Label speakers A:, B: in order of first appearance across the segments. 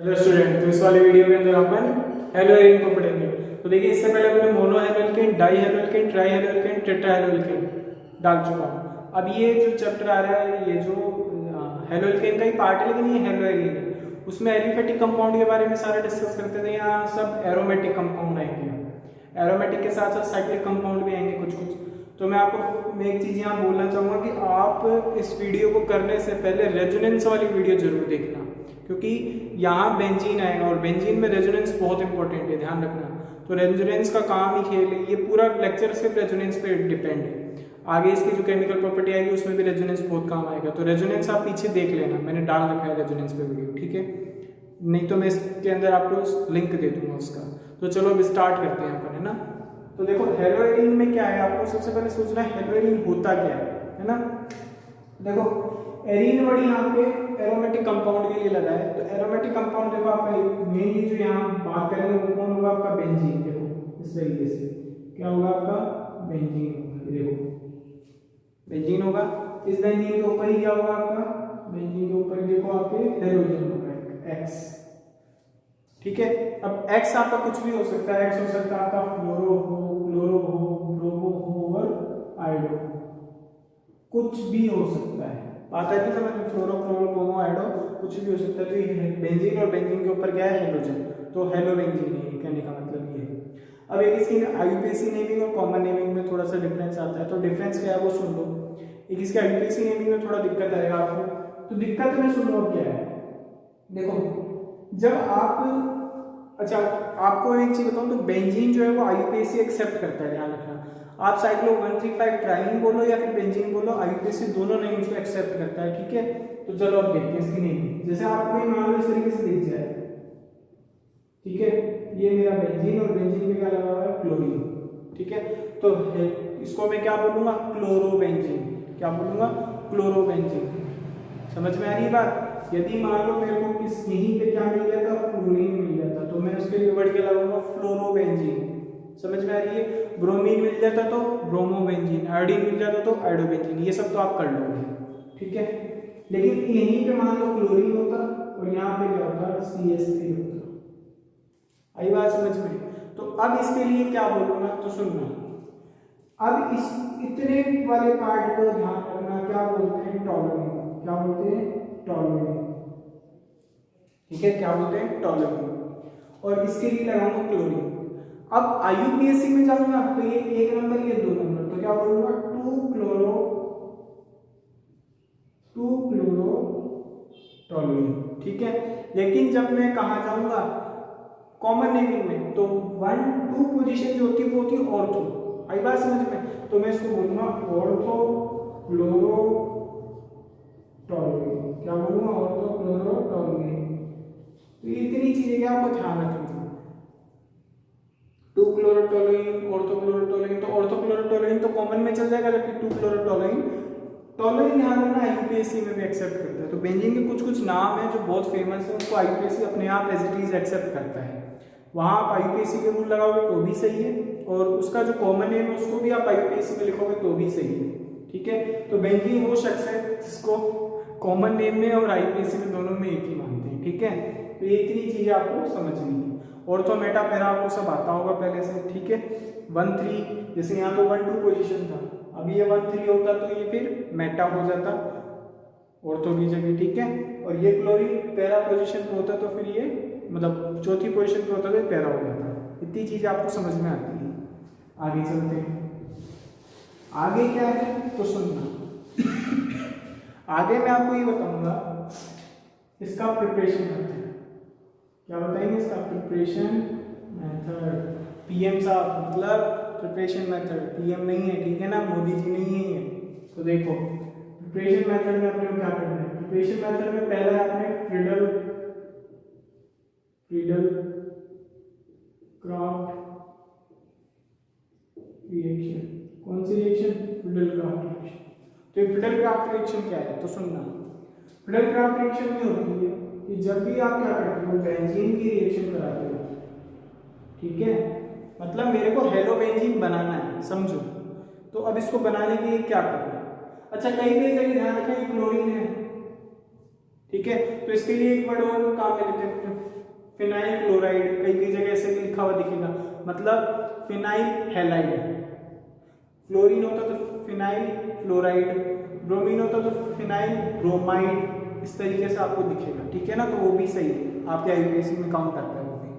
A: Hello student, तो इस वाले वीडियो के अंदर अपन हेलो एरीन को पढ़ेंगे। तो देखिए, इससे पहले अपने mono halo alkane, die halo alkane, try halo alkane, tetra halo alkane डाल चुका हूँ। अब ये जो चैप्टर आ रहा है, ये जो हेलो एल्केन का ही पार्ट है, लेकिन ये हेलो एरीन है। उसमें एलिफेटिक कंपाउंड के बारे में सारा डिस्कस करते थे। यहाँ सब एरोमेटिक कंपाउंड आएंगे, एरोमेटिक के साथ साथ साइक्लिक कंपाउंड भी आएंगे कुछ कुछ। तो मैं एक चीज़ यहाँ बोलना चाहूँगा कि आप इस वीडियो को करने से पहले रेजोनेंस वाली वीडियो जरूर देखना, क्योंकि यहाँ बेंजीन आएगा और बेंजीन में रेजोनेंस बहुत इंपॉर्टेंट है, ध्यान रखना। तो रेजोनेंस का काम ही खेल है, ये पूरा लेक्चर सिर्फ रेजोनेंस पे डिपेंड है। आगे इसकी जो केमिकल प्रॉपर्टी आएगी उसमें भी रेजोनेंस बहुत काम आएगा। तो रेजोनेंस आप पीछे देख लेना, मैंने डाल रखा है रेजोनेंस पे वीडियो, ठीक है? नहीं तो मैं इसके अंदर आपको लिंक दे दूंगा उसका। तो चलो अब स्टार्ट करते हैं अपन, है ना। तो देखो, हेलो एरीन में क्या है, आपको सबसे पहले सोचना है हेलो एरीन होता क्या है ना। देखो, एरीन वर्ड यहाँ पे एरोमेटिक कंपाउंड के लिए लगा है। तो एरोमेटिक कंपाउंड देखो, आपका मेनली जो यहाँ बात करेंगे वो कौन होगा, आपका बेंजीन। देखो इस तरीके से क्या होगा, आपका बेंजीन होगा। देखो बेंजीन होगा, इस बेंजीन के ऊपर ही क्या होगा, आपका बेंजीन के ऊपर देखो आपके हेलोजन होगा एक्स, ठीक है। अब एक्स आपका कुछ भी हो सकता है, एक्स हो सकता है आपका फ्लोरो हो, क्लोरो हो, ब्रोमो हो और आयोडो, कुछ भी हो सकता है। बात है कि समझ में, फ्लोरो, क्लोरो, ब्रोमो, आयोडो कुछ भी हो सकता है। तो ये बेंजीन और बेंजीन के ऊपर क्या है, हेलोजन। तो हेलो बेंजीन है, कहने का मतलब ये है। अब एक इसकी आईयूपीएसी नेमिंग और कॉमन नेमिंग में थोड़ा सा डिफरेंस आता है। तो डिफरेंस क्या है वो सुन लो। एक इसके आईयूपीएसी नेमिंग में थोड़ा दिक्कत आएगा आपको, तो दिक्कत में सुन लो क्या है। देखो, जब आप अच्छा, आपको एक चीज बताऊं, तो बेंजीन जो है वो आईयूपीएसी एक्सेप्ट करता है, ध्यान रखना। आप साइक्लो 135 ट्राइन बोलो या फिर बेंजीन बोलो, आईयूपीएसी दोनों नेम्स को एक्सेप्ट करता है, ठीक है। तो चलो अब देखते हैं इसकी नेमिंग। जैसे आपको ये मान लो इस तरीके से दिख जाए, ठीक है, ये मेरा बेंजीन और बेंजीन में क्या लगा हुआ है, क्लोरीन, ठीक है। तो इसको मैं क्या बोलूंगा, क्लोरोबेंजीन। क्या बोलूंगा, क्लोरोबेंजीन। समझ में आ रही है बात। यदि मान लो मेरे को किस यहीं पे क्या मिल जाता, फ्लोरीन मिल जाता, तो मैं उसके लिए वर्ड क्या लगाऊंगा, फ्लोरोबेंजीन। समझ में आ रही है। ब्रोमीन मिल जाता तो ब्रोमोबेंजीन, आयोडीन मिल जाता तो आयोडोबेंजीन। ये सब तो आप कर लोगे, ठीक है। लेकिन यहीं पे मान लो क्लोरीन होता और यहाँ पे क्या होता, CH3 होता। आई बात समझ में। तो अब इसके लिए क्या बोलूंगा, तो सुनना। अब इस इतने वाले पार्ट को ध्यान रखना, क्या बोलते हैं, टॉलरेंट। क्या बोलते हैं, टॉलरेंट, ठीक है। क्या बोलते हैं, टॉलरेंट। और इसके लिए लगाऊंगा क्लोरीन। अब आईयूपीएसी में जाऊंगा तो ये 1 नंबर, ये 2 नंबर, तो क्या बोलूंगा, 2 क्लोरो टॉलरेंट, ठीक है। लेकिन जब मैं कहा जाऊंगा कॉमन नेमिंग में, तो 1 2 पोजीशन जो होती है वो होती है ऑर्थो। आई बात समझ में। तो मैं इसको बोलूंगा ऑर्थो क्लोरो टॉलरेंट। क्या बोलूंगा, ऑर्थो क्लोरो टॉलरेंट। तो ये इतनी चीजें क्या आपको ध्यान रखनी है। 2 क्लोरोटोलुइन, ऑर्थो क्लोरोटोलुइन। तो ऑर्थो क्लोरोटोलुइन तो कॉमन में चल जाएगा, जबकि 2 क्लोरोटोलुइन टॉलरेंट ध्यान रखना आईयूपीएसी में भी एक्सेप्ट करता है। तो बेंजीन के कुछ कुछ नाम है जो बहुत फेमस है, उनको आईयूपीएसी अपने आप एज इट इज एक्सेप्ट करता है। वहां आप आईयूपीएसी के रूल लगाओगे तो भी सही है, और उसका जो कॉमन नेम है उसको भी आप आईयूपीएसी में लिखोगे तो भी सही है, ठीक है। तो बेंजीन वो शख्स है जिसको कॉमन नेम में और आईयूपीएसी में दोनों में एक ही मानते हैं, ठीक है। तो ये इतनी चीजें आपको समझनी है। ऑर्थो मेटा पैरा आपको सब आता होगा पहले से, ठीक है। 1 3, जैसे यहाँ तो 1 2 पोजीशन था, अब ये 1 3 होता तो ये फिर मेटा हो जाता ऑर्थो की जगह, ठीक है। और ये क्लोरीन पैरा पोजीशन पे होता तो फिर ये मतलब चौथी पोजीशन पे होता तो पैरा हो जाता। इतनी चीजें आपको समझ में आती है। आगे चलते हैं, आगे क्या है तो सुनना। आगे मैं आपको ये बताऊंगा इसका प्रिपरेशन करते हैं। क्या बताएंगे इसका प्रिपरेशन मेथड। पीएम साहब मतलब प्रिपरेशन मेथड, पीएम नहीं है, ठीक है ना, मोदी जी नहीं है ये। तो देखो, प्रिपरेशन मेथड में अपने क्या करना है। प्रिपरेशन मेथड में पहला आपने फ्रीडल क्राफ्ट रिएक्शन। कौन सी रिएक्शन, फ्रीडल क्राफ्ट रिएक्शन। तो ये फ्रीडल क्राफ्ट रिएक्शन क्या है, तो सुनना। फ्रीडल क्राफ्ट रिएक्शन ये होती है कि जब भी आप क्या करते हो, बेंजीन की रिएक्शन कराते हो, ठीक है। मतलब मेरे को हेलो बेंजीन बनाना है, समझो। तो अब इसको बनाने के लिए क्या करना है। अच्छा, कई कई जगह ध्यान रखें क्लोरीन है, ठीक है। तो इसके लिए एक वर्ड और काम में लेते हैं, फिनाइल क्लोराइड, कई कई जगह ऐसे भी लिखा हुआ दिखेगा, मतलब फिनाइल हैलाइड। फ्लोरीन होता तो फिनाइल फ्लोराइड, ब्रोमीन होता तो फिनाइल ब्रोमाइड, इस तरीके से आपको दिखेगा, ठीक है ना। तो वो भी सही है, आपके आईयूपीएससी में काउंट करता है वो भी।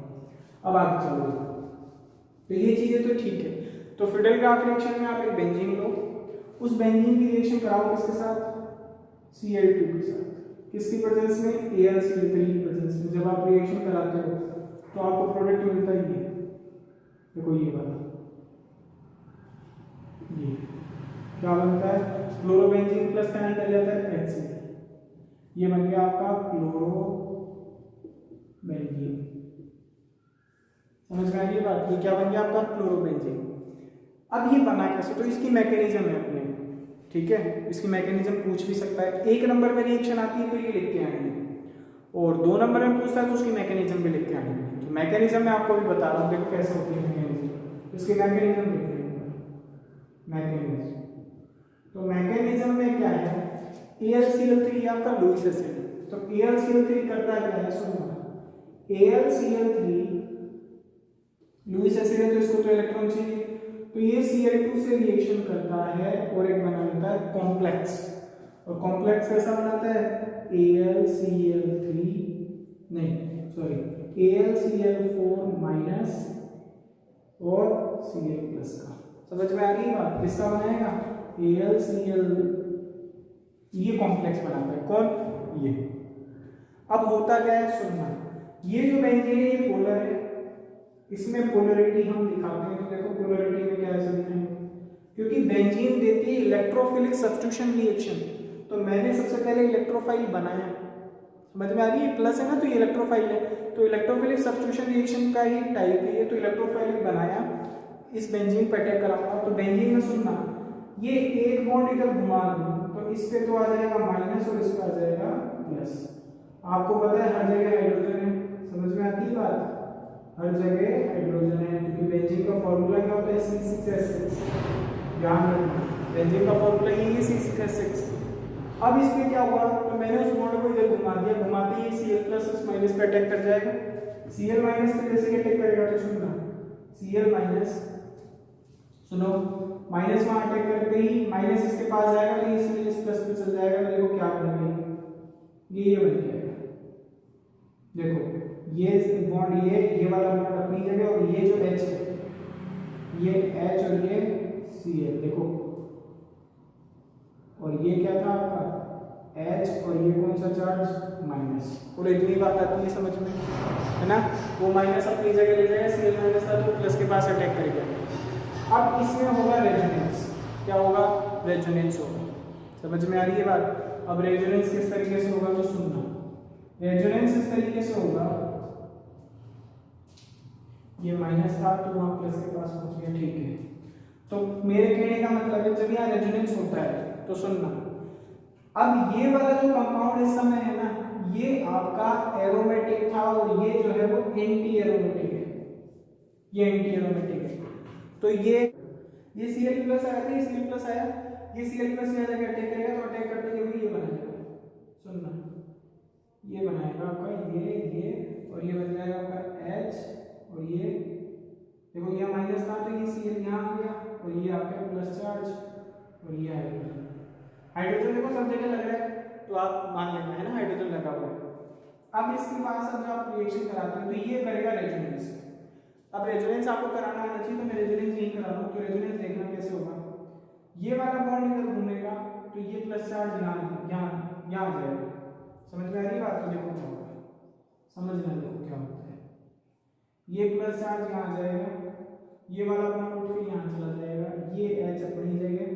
A: अब आगे चलो, तो ये चीजें तो ठीक है। तो फिडेल ग्राफ रिएक्शन में आप एक बेंजीन लो, उस बेंजीन की रिएक्शन कराओ किसके साथ, Cl2 के साथ, किसकी प्रेजेंस में, AlCl3 की प्रेजेंस में। जब आप रिएक्शन कराते हो तो आपको प्रोडक्ट मिलता ही है, देखो ये वाला, ये क्या बनता है, क्लोरोबेंजीन प्लस क्या निकल जाता है, HCl, ये बन गया आपका क्लोरोबेंजीन। समझ में आ गई बात, ये क्या बन गया आपका क्लोरोबेंजीन। अब ये बना कैसे, तो इसकी मैकेनिज्म है अपने, ठीक है, इसकी मैकेनिज्म पूछ भी सकता है। 1 नंबर में रिएक्शन आती है तो ये लिख के आएंगे, और 2 नंबर में पूछता है तो उसकी मैकेनिज्म भी लिख के आएंगे। तो मैकेनिज्म मैं आपको भी बता रहा हूँ, देखो कैसे होती है मैकेनिज्म, इसकी मैकेनिज्म देखिए, मैकेनिज्म। तो मैकेनिज्म में क्या है, AlCl3 आपका लुईस एसिड, तो AlCl3 करता क्या है, सुनो, AlCl3 लुईस एसिड है तो इसको तो इलेक्ट्रॉन चाहिए, तो ये Cl2 से रिएक्शन करता है और एक बना लेता है कॉम्प्लेक्स, और कॉम्प्लेक्स कैसा बनाता है, AlCl3 नहीं सॉरी AlCl4 माइनस और Cl प्लस का। समझ में आ रही है बात, किसका बनाएगा, AlCl, ये कॉम्प्लेक्स बनाता है कौन, ये। अब होता क्या है, सुनना, ये जो बेंजीन है ये पोलर है, इसमें पोलरिटी हम दिखाते हैं, तो देखो पोलरिटी में क्या ऐसा दिखाएंगे, क्योंकि बेंजीन देती है इलेक्ट्रोफिलिक सब्स्टिट्यूशन रिएक्शन, तो मैंने सबसे पहले इलेक्ट्रोफाइल बनाया, समझ में आ रही है, प्लस है ना तो ये इलेक्ट्रोफाइल है, तो इलेक्ट्रोफिलिक सब्स्टिट्यूशन रिएक्शन का ही टाइप है ये, तो इलेक्ट्रोफाइल बनाया, इस बेंजीन पर अटैक कराऊंगा, तो बेंजीन में सुनना, ये एक बॉन्ड इधर घुमा दूं तो इस पे तो आ जाएगा माइनस और इस पे आ जाएगा प्लस। आपको पता है हर जगह हाइड्रोजन है, समझ में आती है बात, हर जगह हाइड्रोजन है, क्योंकि बेंजीन का फॉर्मूला क्या होता है, C6H6, ध्यान रखना, बेंजीन का फॉर्मूला यही है C6H6। अब इसमें क्या हुआ, तो मैंने उस बॉन्ड को इधर घुमा दिया, घुमाते ही Cl प्लस उस माइनस पे अटैक कर जाएगा, Cl माइनस पे जैसे अटैक करेगा तो सुनना, Cl माइनस, सुनो, माइनस वहां अटैक करते ही माइनस इसके पास जाएगा तो इसलिए इस प्लस पे चल जाएगा, तो देखो क्या बन गया, ये बन जाएगा, देखो ये बॉन्ड, ये वाला बॉन्ड अपनी जगह, और ये जो H है, ये H और ये Cl, देखो, और ये क्या था आपका H, और ये कौन सा चार्ज, माइनस, और इतनी बात आती है समझ में, है ना, वो माइनस अपनी जगह ले जाएगा, Cl माइनस था तो प्लस के पास अटैक करेगा। अब इसमें होगा रेजोनेंस, क्या होगा, रेजोनेंस होगा, समझ में आ रही है बात। अब रेजोनेंस किस तरीके से होगा, तो सुनना, रेजोनेंस इस तरीके से होगा, ये माइनस था तो वहां प्लस के पास पहुंच गया, ठीक है। तो मेरे कहने का मतलब है जब यहाँ रेजोनेंस होता है तो सुनना, अब ये वाला जो कंपाउंड इस समय है ना, ये आपका एरोमेटिक था और ये जो है वो एंटी एरोमेटिक है, ये एंटी एरोमेटिक है, तो ये Cl प्लस आया था, ये Cl प्लस आया, ये Cl प्लस यहाँ जाकर अटैक करेगा, तो अटैक करते हुए ये बनाएगा, सुनना, ये बनाएगा आपका ये और ये बन जाएगा आपका H, और ये देखो ये माइनस था तो ये Cl यहाँ आ गया, और ये आपका प्लस चार्ज, और ये हाइड्रोजन, हाइड्रोजन देखो सब जगह लग रहा है तो आप मान लेना है ना हाइड्रोजन लगा हुआ है। अब इसके बाद जब आप रिएक्शन कराते हैं तो ये करेगा रेजोनेंस। अब रेजोनेंस आपको कराना आना चाहिए, तो मैं रेजोनेंस नहीं करा रहा हूँ, तो रेजोनेंस देखना कैसे होगा, ये वाला बॉन्ड इधर घूमेगा तो ये प्लस चार्ज यहाँ आ जाएगा, समझ में आ रही बात, तो देखो क्या होगा, समझना, देखो क्या होता है, ये प्लस चार्ज यहाँ आ जाएगा, ये वाला बॉन्ड उठ के यहाँ चला जाएगा, ये H अपनी जगह,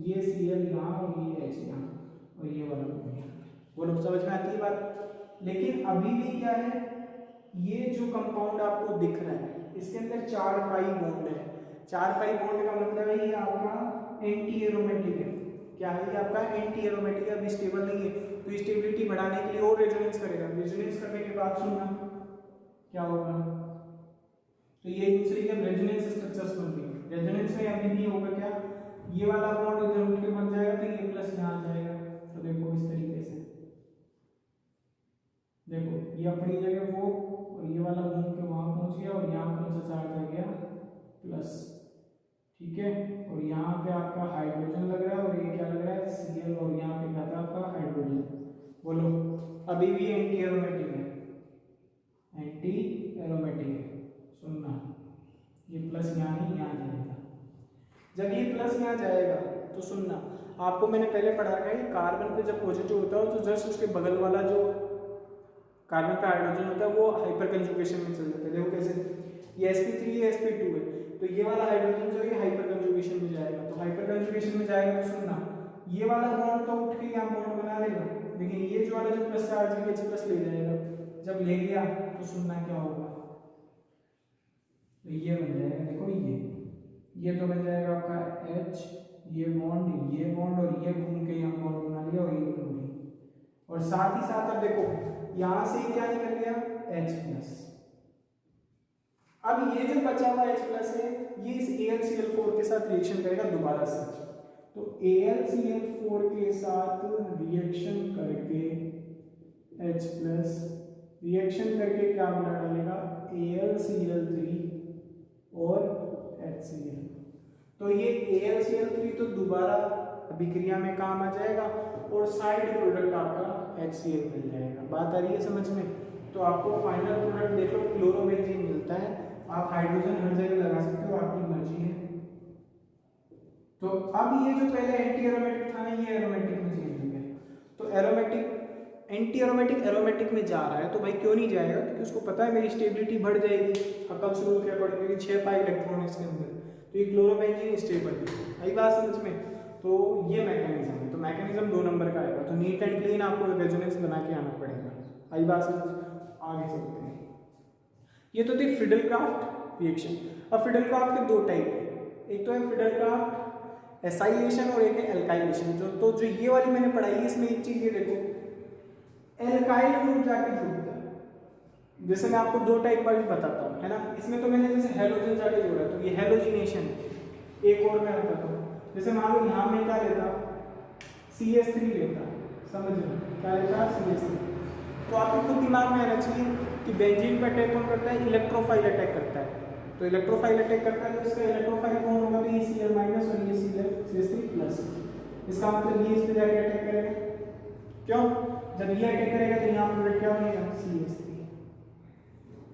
A: ये Cl यहाँ और ये H यहाँ, और ये वाला बोलो, समझ में आती है बात। लेकिन अभी भी क्या है, ये जो कंपाउंड आपको दिख रहा है इसके अंदर 4 पाई बॉन्ड है, 4 पाई बॉन्ड का मतलब है ये आपका एंटी एरोमेटिक है, क्या है ये आपका एंटी एरोमेटिक, अभी स्टेबल नहीं है, तो स्टेबिलिटी बढ़ाने के लिए और रेजोनेंस करेगा, रेजोनेंस करने के बाद सुनना क्या होगा, तो ये दूसरी जब रेजोनेंस स्ट्रक्चर्स बनती है, रेजोनेंस में अभी भी होगा क्या, ये वाला बॉन्ड इधर उठ के बन जाएगा तो ये प्लस यहाँ आ जाएगा, तो देखो इस तरीके से, देखो ये अपनी जगह वो और ये वाला घूम के वहाँ पहुँच गया और यहाँ कौन सा चार्ज आ गया, प्लस, ठीक है। और यहाँ पे आपका हाइड्रोजन लग रहा है और ये क्या लग रहा है, Cl, और यहाँ पे क्या था आपका हाइड्रोजन। बोलो, अभी भी एंटी एरोमेटिक है, एंटी एरोमेटिक है। सुनना, ये प्लस यहाँ नहीं, यहाँ जाएगा। जब ये प्लस यहाँ जाएगा तो सुनना, आपको मैंने पहले पढ़ा था कि कार्बन पे जब पॉजिटिव होता है तो जस्ट उसके बगल वाला जो कार्बन पे हाइड्रोजन होता है वो हाइपर कंजुगेशन में चल जाता है। देखो कैसे, ये sp3 है, sp2 है, तो ये वाला हाइड्रोजन जो है हाइपर कंजुगेशन में जाएगा। तो हाइपर कंजुगेशन में जाएगा तो सुनना, ये वाला बॉन्ड तो उठ के यहाँ बॉन्ड बना लेगा, लेकिन ये जो वाला जो प्लस चार्ज है H प्लस ले जाएगा। जब ले गया तो सुनना क्या होगा, तो ये बन जाएगा, देखो ये तो बन जाएगा आपका H, ये बॉन्ड और ये घूम के यहाँ बॉन्ड बना लिया और ये घूम गई। और साथ ही साथ अब देखो यहाँ से क्या निकल गया, H प्लस। अब ये जो बचा हुआ H प्लस है ये इस AlCl4 के साथ रिएक्शन करेगा दोबारा से। तो AlCl4 के साथ रिएक्शन करके H प्लस रिएक्शन करके क्या बना डालेगा, AlCl3 और HCl। तो ये AlCl3 तो दोबारा अभिक्रिया में काम आ जाएगा और साइड प्रोडक्ट आपका HCl मिल जाएगा। बात आ रही है समझ में। तो आपको फाइनल प्रोडक्ट देखो क्लोरोबेंजीन मिलता है। आप हाइड्रोजन हर जगह लगा सकते हो, आपकी मर्जी है। तो अब ये जो पहले एंटी एरोमेटिक था ना, ये एरोमेटिक में चेंज हो गया। तो एरोमेटिक एंटी एरोमेटिक एरोमेटिक में जा रहा है, तो भाई क्यों नहीं जाएगा, क्योंकि उसको पता है मेरी स्टेबिलिटी बढ़ जाएगी। हकल्स रूल के अकॉर्डिंग 6 पाई इलेक्ट्रॉन इसके अंदर, तो ये क्लोरोबेंजीन स्टेबल है। आई बात समझ में। तो ये मैकेनिज्म है। तो मैकेनिज्म 2 नंबर का आएगा। तो नीट एंड क्लीन आपको रेजोनेंस बना के आना पड़ेगा। आई बात समझ। आगे चलते हैं। ये तो थी फिडलक्राफ्ट रिएक्शन। अब फिडलक्राफ्ट के 2 टाइप है, एक तो है फिडलक्राफ्ट एसाइलेशन और एक है एल्काइलेशन। जो ये वाली मैंने पढ़ाई है, इसमें एक चीज ये देखो, एल्काइल ग्रुप जाके जुड़ता है। जैसे मैं आपको 2 टाइप का भी बताता हूँ, है ना। इसमें तो मैंने जैसे हेलोजन जाके जोड़ा, तो ये हेलोजिनेशन है। एक और मैं बताता हूँ, जैसे मान लो यहाँ में क्या लेता, CH3 लेता, समझ लो क्या लेता, CH3। तो आपको खुद दिमाग में आना चाहिए कि बेंजीन पर अटैक कौन करता है, इलेक्ट्रोफाइल अटैक करता है। तो इलेक्ट्रोफाइल अटैक करता है, तो इसका इलेक्ट्रोफाइल कौन होगा, तो ये Cl- और ये CH3+। इसका मतलब ये इस पे जाके अटैक करेगा। क्यों, जब ये अटैक करेगा तो यहाँ पर क्या बनेगा, CH3।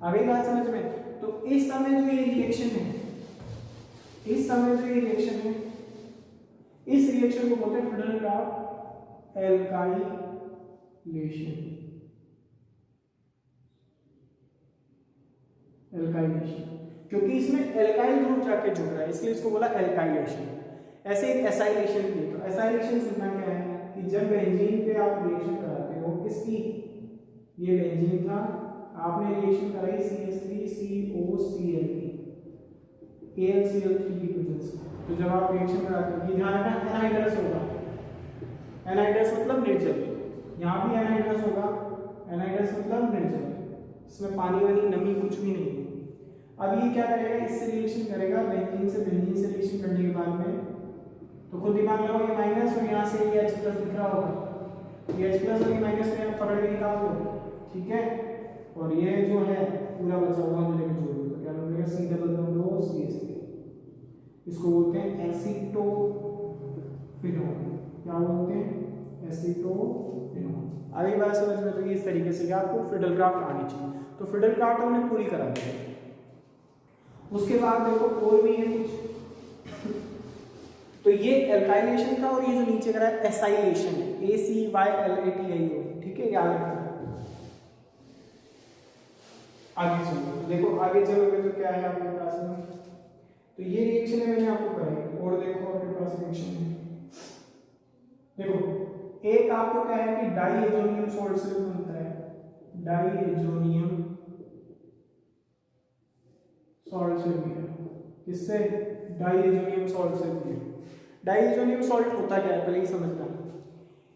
A: आगे बात समझ में। तो इस समय जो ये रिएक्शन है, इस समय जो ये रिएक्शन है, इस रिएक्शन को बोलते हैं फिडलक्राफ्ट एल्काइलेशन। एल्काइलेशन क्योंकि इसमें एल्काइल ग्रुप जाके जुड़ रहा है, इसलिए इसको बोला एल्काइलेशन। ऐसे एक एसाइलेशन भी। तो एसाइलेशन सुनना क्या है कि जब बेंजीन पे आप रिएक्शन कराते हो, किसकी, ये बेंजीन था, आपने रिएक्शन कराई CH3COCl की, AlCl3 की वजह से। तो जब आप रिएक्शन कराते हो, ये ध्यान रखना एनाहाइड्रस होगा। एनाहाइड्रस मतलब निर्जल, यहाँ भी एनाहाइड्रस होगा। एनाहाइड्रस मतलब निर्जल, इसमें पानी वाली नमी कुछ भी नहीं है। अब ये क्या करेगा, इससे रिएक्शन करेगा, बेंजीन से रिएक्शन करने के बाद में, तो खुद दिमाग लगाओ, ये माइनस और यहाँ से ये H प्लस दिख रहा होगा, ये H प्लस और ये माइनस में पकड़ के निकाल दो, ठीक है। और ये जो है पूरा बचा हुआ मुझे जोड़ दो, तो क्या बनेगा, C++CH3। इसको बोलते हैं एसीटोफिनोल। क्या बोलते हैं, एसीटोफिनोल। अभी बात समझ में। तो इस तरीके से आपको फिडलक्राफ्ट आनी चाहिए। तो फिडलक्राफ्ट हमने पूरी करा दी है। उसके बाद देखो और भी है कुछ। तो ये एल्काइलेशन था, और ये जो नीचे करा है एसाइलेशन है, ACYLATIO, ठीक है, याद रखना। आगे चलो, देखो आगे चलोगे तो क्या है आपके पास में, तो ये रिएक्शन है मैंने आपको कराई। और देखो आपके पास रिएक्शन है, देखो एक आपको क्या है कि डाइएजोनियम सॉल्ट से बनता है, डाइएजोनियम सॉल्ट से भी है। किससे, डाइएजोनियम सॉल्ट से भी है। डाइएजोनियम सॉल्ट होता क्या है, पहले ही समझना।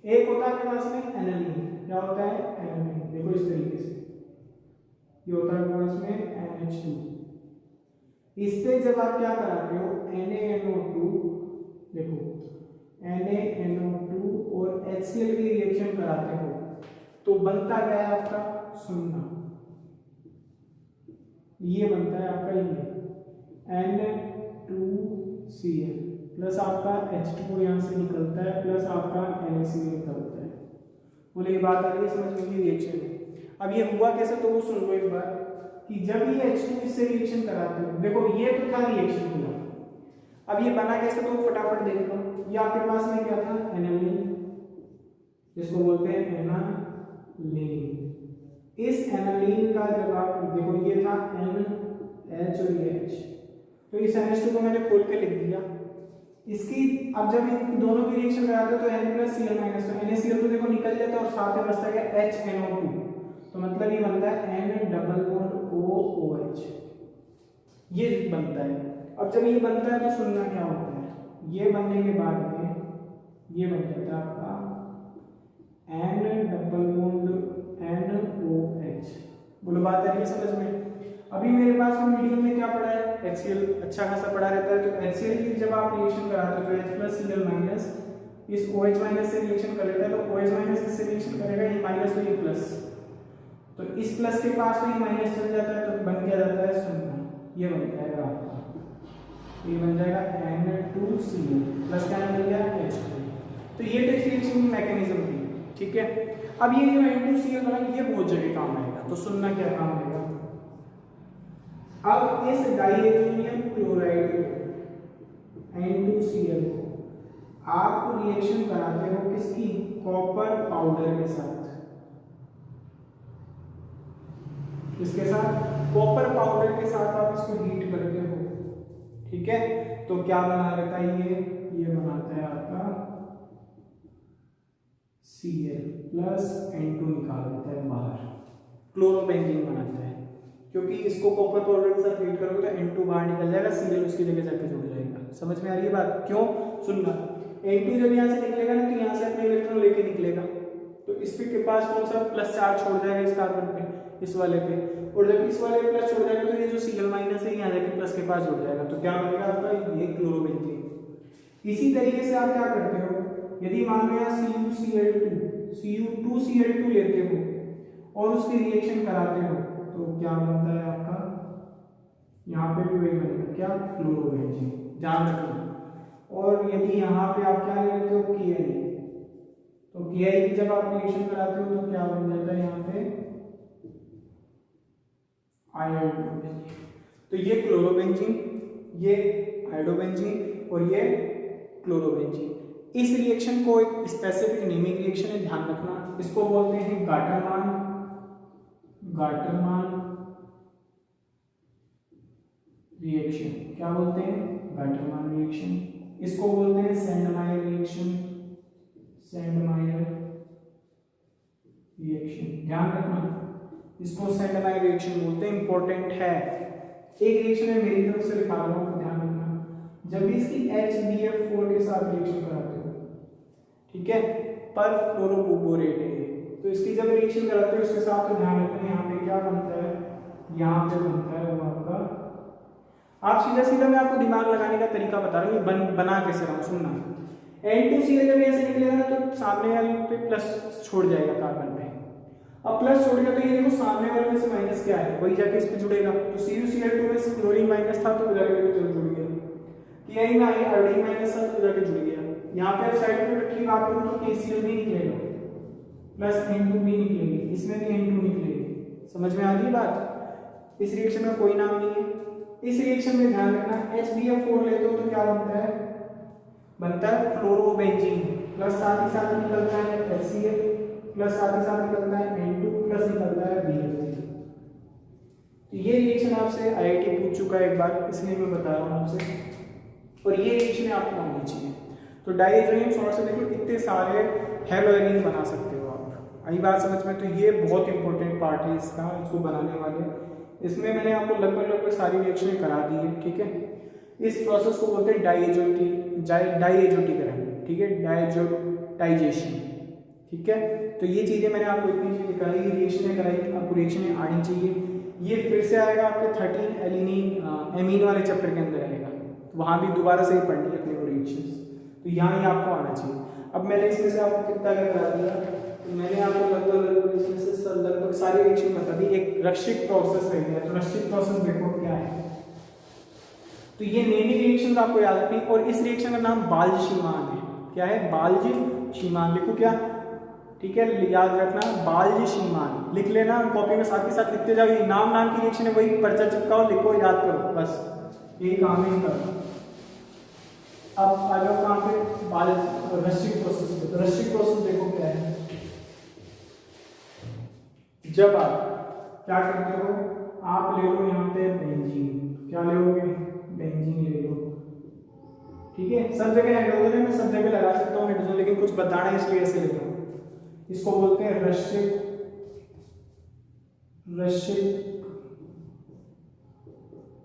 A: एक होता है आपके पास में एनालिन। क्या होता है, एनालिन। देखो इस तरीके से ये होता है आपके पास में NH2। इस पे जब आप क्या कराते हो, NaNO2, देखो NaNO2 और HCl की रिएक्शन कराते हो, तो बनता क्या है आपका, सुनना, ये बनता है आपका ये N2Cl प्लस आपका H2O यहाँ से निकलता है प्लस आपका NaCl निकलता है। बोले ये बात आ रही है समझ में, रिएक्शन है। अब ये हुआ कैसे तो वो सुन लो एक बार कि जब ये H2 इससे रिएक्शन कराते हो, देखो ये तो था रिएक्शन हुआ, अब ये बना कैसे तो फटाफट देख लो। ये आपके पास में क्या था, एनालिन, जिसको बोलते हैं एनालिन। इस एनालिन का जब आप देखो ये था NH और ये H, तो इस NH2 को मैंने खोल के लिख दिया। इसकी अब जब इन दोनों की रिएक्शन कराते हो तो N+Cl माइनस, तो NaCl तो देखो निकल जाता है और साथ में बचता है HNO2, तो मतलब ये बनता है N डबल बॉन्ड OOH, ये बनता है। अब जब ये बनता है तो सुनना क्या होता है, ये बनने के बाद में ये बन जाता है आपका N डबल बॉन्ड NOH। बोलो बात आ रही है समझ में। अभी मेरे पास में मीडियम में क्या पड़ा है, HCl अच्छा खासा पड़ा रहता है, तो HCl की जब आप रिएक्शन कराते हो तो H+Cl माइनस इस OH माइनस से रिएक्शन कर लेता है, तो OH माइनस इससे रिएक्शन करेगा, ये माइनस तो ये प्लस, तो इस प्लस के पास तो ये माइनस चल जाता है, तो बन क्या जाता है सुनना, ये बन जाएगा आपका, ये बन जाएगा N2Cl प्लस क्या मिल गया H2। तो ये तो इस रिएक्शन की मैकेनिज्म थी, ठीक है। अब ये जो N2Cl बना ये बहुत जगह काम आएगा, तो सुनना क्या काम आएगा। अब इस डाइएथोनियम क्लोराइड को N2Cl को आप रिएक्शन कराते हो किसकी, कॉपर पाउडर के साथ, इसके साथ कॉपर पाउडर के साथ आप इसको हीट करते हो, ठीक है। तो क्या बना रहता है ये बनाता है आपका Cl प्लस N2 निकाल देता है बाहर, क्लोरोबेंजीन बनाता है, क्योंकि इसको कॉपर पाउडर के साथ हीट करोगे तो N2 बाहर निकल जाएगा, Cl उसकी जगह जाके जुड़ जाएगा। समझ में आ रही है बात, क्यों सुनना, N2 जब यहाँ से निकलेगा ना तो यहाँ से अपने इलेक्ट्रॉन लेके निकलेगा, तो इस पे के पास कौन सा प्लस चार्ज छोड़ जाएगा इस कार्बन पे, इस वाले पे, और जब इस वाले प्लस छोड़ जाएगा तो ये जो Cl माइनस है यहाँ जाके प्लस के पास जुड़ जाएगा, तो क्या बनेगा आपका ये क्लोरोबेंजीन। इसी तरीके से आप क्या करते हो, यदि मान लो यहाँ Cu2Cl2 लेते हो और उसकी रिएक्शन कराते हो तो क्या बनता है आपका, यहाँ पे भी वही बनेगा क्या, क्लोरोबेंजीन, ध्यान रखना। और यदि यहाँ पे आप क्या लेते हो Ki, तो Ki की जब आप रिएक्शन कराते हो तो क्या बन जाता है यहाँ पे आयोडोबेंजीन। तो ये क्लोरोबेंजीन, ये आयोडोबेंजीन और ये क्लोरोबेंजीन। इस रिएक्शन को एक स्पेसिफिक नेमिंग रिएक्शन है, ध्यान रखना, इसको बोलते हैं गाटरमान रिएक्शन। क्या बोलते हैं, गाटरमान रिएक्शन। इसको बोलते हैं सैंडमायर रिएक्शन, ध्यान रखना, इसको सैंडमायर रिएक्शन बोलते हैं, इंपॉर्टेंट है। एक रिएक्शन है मेरी तरफ से लिखा रहा हूं, ध्यान रखना, जब भी इसकी HBF4 के साथ रिएक्शन कराते हो, ठीक है, पर फ्लोरोबोरेट है, तो इसकी जब रिएक्शन कराते हो इसके साथ, तो ध्यान रखना यहाँ पे क्या बनता है, यहाँ पे बनता है वो आपका, आप सीधा मैं आपको दिमाग लगाने का तरीका बता रहा हूँ, बना कैसे रहा हूँ सुनना। N2Cl जब ऐसे निकलेगा ना तो सामने वाले पे प्लस छोड़ जाएगा कार्बन पे, अब प्लस छोड़ गया तो ये देखो सामने वाले में से माइनस क्या है, वही जाके इस पे जुड़ेगा, तो CuCl2 में क्लोरीन माइनस था तो जाके जुड़ गया, Ki में आयोडीन माइनस था तो जाके जुड़ गया, यहाँ पे साइड पे रखी बात करूँ तो KCl भी निकलेगा प्लस N2 भी निकलेगी, इसमें भी N2 निकलेगी। समझ में आ गई बात। इस रिएक्शन में कोई नाम नहीं है। इस रिएक्शन में ध्यान रखना, HBF4 लेते हो तो क्या बनता है, बनता है फ्लोरोबेंजीन प्लस साथ ही साथ निकलता है HCl प्लस साथ ही साथ निकलता है N2 प्लस निकलता है BF3। तो ये रिएक्शन आपसे IIT पूछ चुका है एक बार, इसलिए मैं बता रहा हूँ आपसे, और ये रिएक्शन आपको आनी चाहिए। तो डाइएथोनियम सॉल्ट से देखो इतने सारे हेलोएरिन बना सकते हो आप, आई बात समझ में। तो ये बहुत इंपॉर्टेंट पार्ट है इसका, इसको बनाने वाले, इसमें मैंने आपको लगभग सारी रिएक्शनें करा दी है, ठीक है। इस प्रोसेस को बोलते हैं डाइएजोटीकरण, ठीक है, डाइजेशन, ठीक है। तो ये चीज़ें मैंने आपको इतनी चीज़ें कराई, रिएक्शनें कराई, आपको रिएक्शनें आनी चाहिए। ये फिर से आएगा आपके 13 एलिनीन एमीन वाले चैप्टर के अंदर आएगा, तो वहाँ भी दोबारा से ही पढ़नी है अपने को रिएक्शंस, तो यहाँ ही आपको आना चाहिए। अब मैंने इसमें से आपको कितना क्या करा दिया, तो मैंने आपको लगभग इसमें से लगभग सारी रिएक्शन बता दी। एक रक्षिक प्रोसेस रह गया, तो रक्षिक प्रोसेस देखो क्या है। तो ये नई रिएक्शन आपको याद रखनी, और इस रिएक्शन का नाम बाल्ज-शीमान है। क्या है? बाल्ज-शीमान। लिखो क्या? ठीक है, याद रखना बाल्ज-शीमान लिख लेना कॉपी में, साथ के साथ लिखते जाओ। ये नाम की रिएक्शन है, वही पर्चा चिपकाओ, लिखो, याद करो, बस यही काम है इनका। अब आ जाओ कहाँ पे? बाल्ज रश्मिक प्रोसेस पे। तो रश्मिक प्रोसेस देखो क्या है। जब आप क्या करते हो, आप ले लो यहाँ पे बेंजीन। क्या लोगे? बेंजीन ले लो। ठीक है, सब जगह हाइड्रोजन है, मैं सब जगह लगा सकता हूँ हाइड्रोजन, लेकिन कुछ बताना है इसलिए ऐसे लेता हूँ। इसको बोलते हैं रश्मिक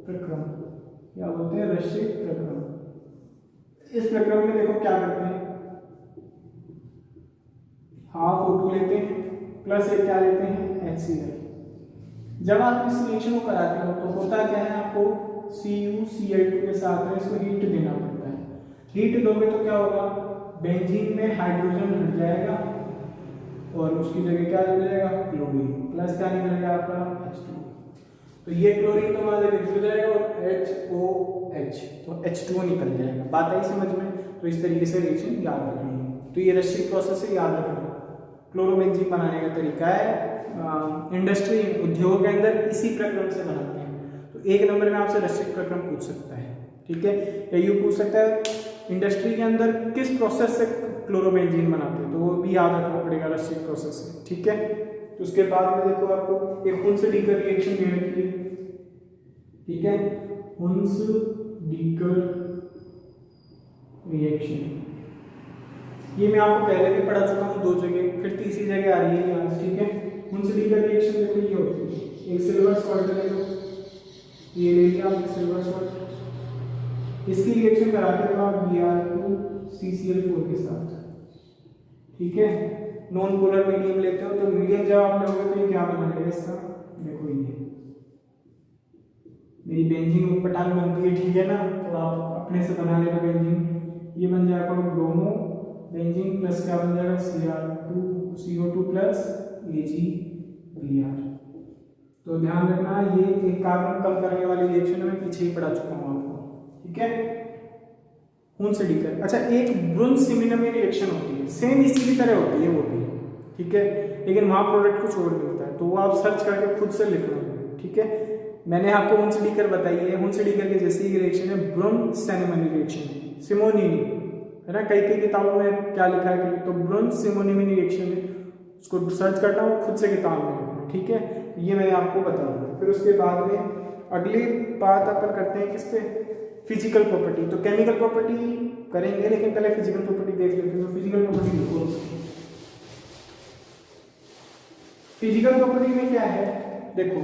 A: प्रक्रम। क्या बोलते हैं? रश्मिक प्रक्रम। इस प्रक्रम में देखो क्या करते हैं, हाफ O2 लेते हैं प्लस एक क्या लेते हैं? HCl। जब आप इस रिएक्शन को कराते हो तो होता क्या है, आपको CuCl2 के साथ में इसको हीट देना पड़ता है। हीट दोगे तो क्या होगा? बेंजीन में हाइड्रोजन हट जाएगा और उसकी जगह क्या जुड़ जाएगा? क्लोरीन। प्लस क्या निकलेगा आपका? H2। तो ये क्लोरीन तो हमारे जुड़ जाएगा और HOH, तो H2O निकल जाएगा। बात आई समझ में? तो इस तरीके से रिएक्शन याद रखनी है। तो ये रश्मिक प्रोसेस है, याद रखना। क्लोरोबेंजीन बनाने का तरीका है, इंडस्ट्री उद्योग के अंदर इसी प्रक्रम से बनाते हैं। तो एक नंबर में आपसे रश्मिक प्रक्रम पूछ सकता है। ठीक है, या यूँ पूछ सकता है इंडस्ट्री के अंदर किस प्रोसेस से क्लोरोबेंजीन बनाते हैं, तो वो भी याद रखना पड़ेगा रश्मिक प्रोसेस से। ठीक है, तो उसके बाद में देखो आपको एक हुंस-डीकर रिएक्शन दे रखी है। ठीक है, हुंस-डीकर रिएक्शन, ये मैं आपको पहले भी पढ़ा चुका हूँ 2 जगह, फिर तीसरी जगह आ रही है यहाँ से। ठीक है, हुंस-डीकर रिएक्शन देखो ये होती है। एक सिल्वर सॉल्ट ले लो, ये ले लिया आपने सिल्वर सॉल्ट, इसकी रिएक्शन कराते हो आप Br2CCl4 के साथ। ठीक है, नॉन पोलर मीडियम लेते हो, तो मीडियम जब आप लोगे तो ये क्या बनेगा इसका? देखो ये मेरी बेंजीन उपपटांग बनती है। ठीक है ना, तो आप अपने से बना लेना बेंजीन। ये बन जाएगा ब्रोमो बेंजीन प्लस क्या बन जाएगा? CO2 plus AgBr। तो ध्यान रखना, ये एक कार्बन कम करने वाली रिएक्शन में पीछे ही पढ़ा चुका हूँ आपको। ठीक है, हुंस-डीकर। अच्छा, एक ब्रुन-सिमिनमी रिएक्शन होती है, सेम इसी की तरह होती है वो भी। ठीक है, लेकिन वहाँ प्रोडक्ट कुछ और मिलता है, तो वो आप सर्च करके खुद से लिखना। ठीक है, मैंने आपको हुंस-डीकर बताई है। हुंस-डीकर के जैसी रिएक्शन है ब्रुन-सिमिनमी रिएक्शन, सिमोनिनी है ना। कई किताबों में क्या लिखा है तो ब्रुन-सिमोनिमी रिएक्शन है, उसको सर्च करना, वो खुद से किताब में लिखना। ठीक है, ये मैंने आपको बता दिया। फिर उसके बाद में अगली बात अपन करते हैं किस पे? Physical property. तो केमिकल प्रॉपर्टी करेंगे, लेकिन पहले फिजिकल प्रॉपर्टी देख लेते हैं। तो फिजिकल प्रॉपर्टी लिखो। फिजिकल प्रॉपर्टी में क्या है देखो,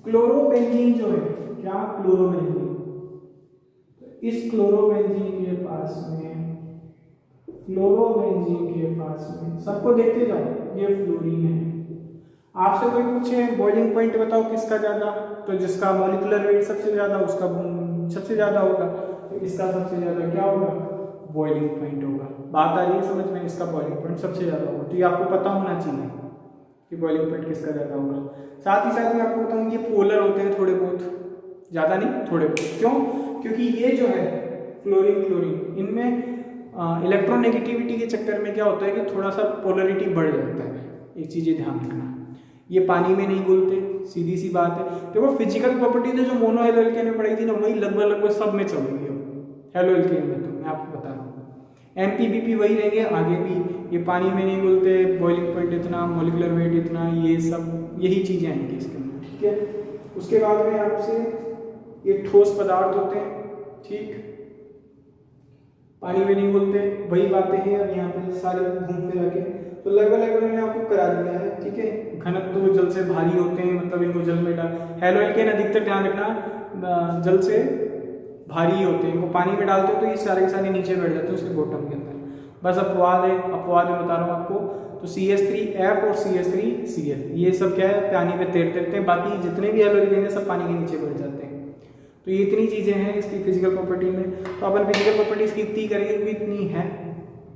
A: क्लोरोबेंजीन जो है, क्या? क्लोरोबेंजीन। इस क्लोरोबेंजीन के पास में सबको देखते जाओ, ये फ्लोरीन है। आपसे कोई पूछे बॉइलिंग पॉइंट बताओ किसका ज्यादा, तो जिसका मॉलिक्यूलर वेट सबसे ज्यादा उसका सबसे ज्यादा होगा, तो इसका सबसे ज्यादा क्या होगा? बॉइलिंग पॉइंट होगा। बात आ रही है समझ में? इसका बॉइलिंग पॉइंट सबसे ज्यादा होगा। तो ये आपको पता होना चाहिए कि बॉइलिंग पॉइंट किसका ज्यादा होगा। साथ ही साथ मैं आपको बताऊँ ये पोलर होते हैं थोड़े बहुत, ज्यादा नहीं, थोड़े बहुत। क्यों? क्योंकि ये जो है क्लोरीन इनमें इलेक्ट्रोनेगेटिविटी के चक्कर में क्या होता है कि थोड़ा सा पोलरिटी बढ़ जाता है। एक चीज़ ये ध्यान रखना, ये पानी में नहीं घुलते, सीधी सी बात है। देखो फिजिकल प्रॉपर्टीज जो मोनो हेलो एल्केन में पढ़ी थी ना, वही लगभग सब में चल रही है हेलो एल्केन में। तो मैं आपको बता रहा हूँ MPBP वही रहेंगे आगे भी। ये पानी में नहीं घुलते, बॉइलिंग पॉइंट इतना, मॉलिक्यूलर वेट इतना, ये सब यही चीज़ें आएंगी इसके अंदर। ठीक है, उसके बाद में आपसे ये ठोस पदार्थ होते हैं। ठीक, पानी में नहीं घुलते, वही बातें हैं अब यहाँ पे सारे घूम फिर आके। तो लगभग मैंने आपको करा दिया है। ठीक है, घनत्व तो जल से भारी होते हैं, मतलब इनको जल में डाल, हेलो एल्केन अधिकतर ध्यान रखना जल से भारी होते हैं, इनको पानी में डालते हो तो ये सारे के सारे नीचे बैठ जाते हैं उसके बॉटम के अंदर। बस अपवाद है बता रहा हूँ आपको। तो CH3F और CH3Cl ये सब क्या है, पानी में तैरते हैं। बाकी जितने भी हेलो एल्केन है सब पानी के नीचे बैठ जाते हैं। तो ये इतनी चीज़ें हैं इसकी फिजिकल प्रॉपर्टी में। तो अपन फिजिकल प्रॉपर्टीज की इतनी करेंगे, भी इतनी है,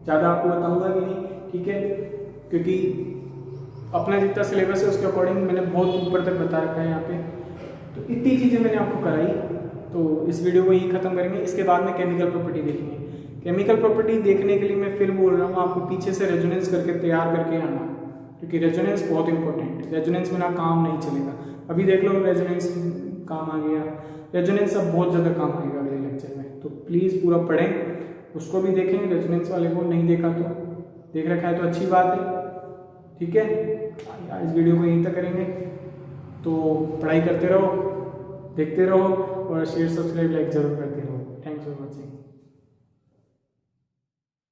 A: ज़्यादा आपको बताऊंगा भी नहीं। ठीक है, क्योंकि अपना जितना सिलेबस है उसके अकॉर्डिंग मैंने बहुत ऊपर तक बता रखा है यहाँ पे। तो इतनी चीज़ें मैंने आपको कराई, तो इस वीडियो को यही ख़त्म करेंगे। इसके बाद में केमिकल प्रॉपर्टी देखेंगे। केमिकल प्रॉपर्टी देखने के लिए मैं फिर बोल रहा हूँ, आपको पीछे से रेजोनेंस करके तैयार करके आना, क्योंकि रेजोनेंस बहुत इंपॉर्टेंट है। रेजोनेंस बिना काम नहीं चलेगा। अभी देख लो रेजोनेंस काम आ गया, रेजोनेंस अब बहुत ज़्यादा काम आएगा अगले लेक्चर में। तो प्लीज़ पूरा पढ़ें, उसको भी देखें। रेजोनेंस वाले को नहीं देखा तो देख रखा है तो अच्छी बात है, ठीक है। इस वीडियो को यहीं तक करेंगे, तो पढ़ाई करते रहो, देखते रहो और शेयर सब्सक्राइब लाइक जरूर करते